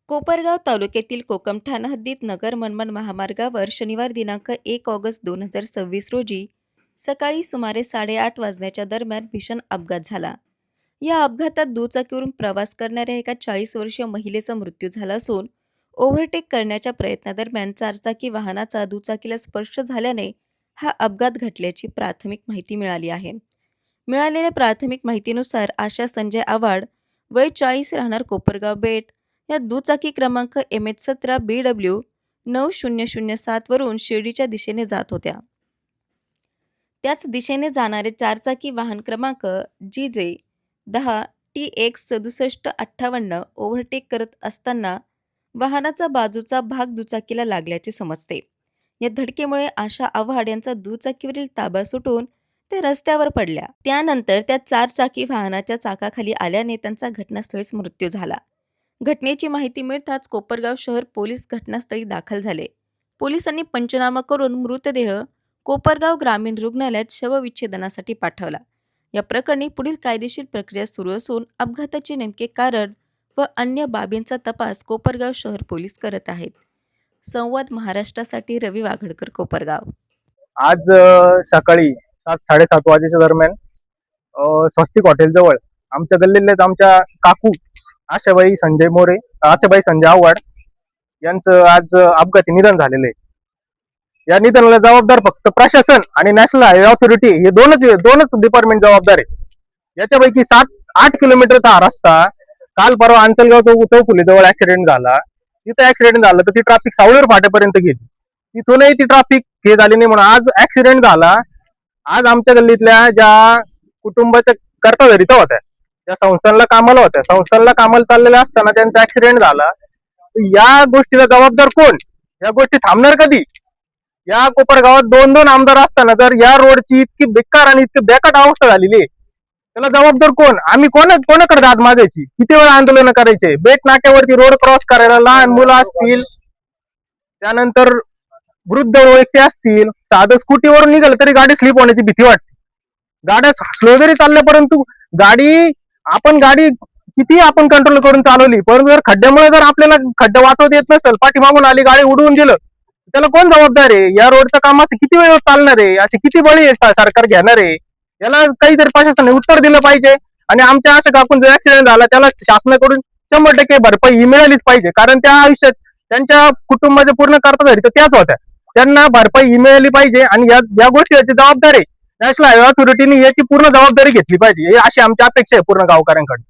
कोपरगाव तालुक्यातील कोकमठाण हद्दीत नगर मनमाड महामार्गावर शनिवार दिनांक 1 ऑगस्ट 2026 रोजी सकाळी सुमारे 8:30 वाजण्याच्या दरम्यान भीषण अपघात झाला. या अपघातात दुचाकीवरून प्रवास करणाऱ्या एका 40 वर्षीय महिलेचा मृत्यू झाला असून ओव्हरटेक करण्याच्या प्रयत्नादरम्यान चारचाकी वाहनाचा दुचाकीला स्पर्श झाल्याने हा अपघात घडल्याची प्राथमिक माहिती मिळाली आहे. मिळालेल्या प्राथमिक माहितीनुसार आशा संजय आव्हाड, वय 40, राहणार कोपरगाव बेट, या दुचाकी क्रमांक MH17 BW 9007 वरून शिर्डीच्या दिशेने जात होत्या. त्याच दिशेने जाणारे चारचाकी वाहन क्रमांक GJ10TX6758 ओव्हरटेक करत असताना वाहनाचा बाजूचा भाग दुचाकीला लागल्याचे समजते. या धडकेमुळे आशा आव्हाड यांचा दुचाकीवरील ताबा सुटून ते रस्त्यावर पडल्या. त्यानंतर त्या चारचाकी वाहनाच्या चाकाखाली आल्याने त्यांचा घटनास्थळीच मृत्यू झाला. घटनेची माहिती मिळताच कोपरगाव शहर पोलीस घटनास्थळी दाखल झाले. पोलिसांनी पंचनामा करून मृतदेह कोपरगाव ग्रामीण रुग्णालयात शवविच्छेदनासाठी पाठवला. या प्रकरणी पुढील कायदेशीर प्रक्रिया सुरू असून अपघाताचे नेमके कारण व अन्य बाबींचा तपास कोपरगाव शहर पोलीस करत आहेत. संवाद महाराष्ट्रासाठी रवी वाघडकर, कोपरगाव. आज सकाळी 7-7:30 वाजेच्या दरम्यान स्वस्तिक हॉटेल जवळ आमच्या गल्लीतलेच आमच्या काकू आशाबाई संजय आव्हाड यांचं आज अपघाती निधन झालेलं आहे. या निधनाला जबाबदार फक्त प्रशासन आणि नॅशनल हायवे ऑथॉरिटी हे दोनच डिपार्टमेंट जबाबदार आहे. याच्यापैकी 7-8 किलोमीटरचा हा रस्ता काल परवा अंचलगाव चौफुली जवळ ऍक्सिडेंट झाला. तिथं ऍक्सिडेंट झाला तर ती ट्रॅफिक सावळेर फाट्यापर्यंत गेली. तिथूनही ती ट्रॅफिक हे झाली नाही म्हणून आज ऍक्सिडेंट झाला. आज आमच्या गल्लीतल्या ज्या कुटुंबाच्या कर्तव्यरित्या होत्या, त्या संस्थांना कामाला चाललेल्या असताना त्यांचा ऍक्सिडेंट झाला. या गोष्टीला जबाबदार कोण? या गोष्टी थांबणार कधी? या कोपरगावात 2-2 आमदार असताना जर या रोडची इतकी बेकार आणि इतकी बेकार अवस्था झालेली आहे, त्याला जबाबदार कोण? आम्ही कोणाकडे दाद मागायची? किती वेळा आंदोलन करायचे? बेट नाक्यावरती रोड क्रॉस करायला लहान मुलं असतील, त्यानंतर वृद्ध व्यक्ती असतील, साधं स्कूटीवरून निघालं तरी गाडी स्लिप होण्याची भीती वाटते. गाड्या स्लो जरी चालल्या, परंतु गाडी किती आपण कंट्रोल करून चालवली, परंतु जर खड्ड्यामुळे जर आपल्याला खड्डा वाचवता येत नसेल, पाठीमागून आली गाडी उडवून गेलं, त्याला कोण जबाबदार आहे? या रोडच्या कामाचं किती वेळ चालणार आहे? असे किती बळी सरकार घेणार आहे? याला काहीतरी प्रशासनाने उत्तर दिलं पाहिजे. आणि आमच्या अशा काकून जो ऍक्सिडेंट झाला त्याला शासनाकडून 100% भरपाई ही मिळालीच पाहिजे. कारण त्या आयुष्यात त्यांच्या कुटुंबाच्या पूर्ण कर्तव्य तर त्याच होत्या. त्यांना भरपाई ही मिळाली पाहिजे आणि या गोष्टीची जबाबदारी नॅशनल हायवे ऑथॉरिटीने याची पूर्ण जबाबदारी घेतली पाहिजे, अशी आमची अपेक्षा आहे पूर्ण गावकऱ्यांकडे.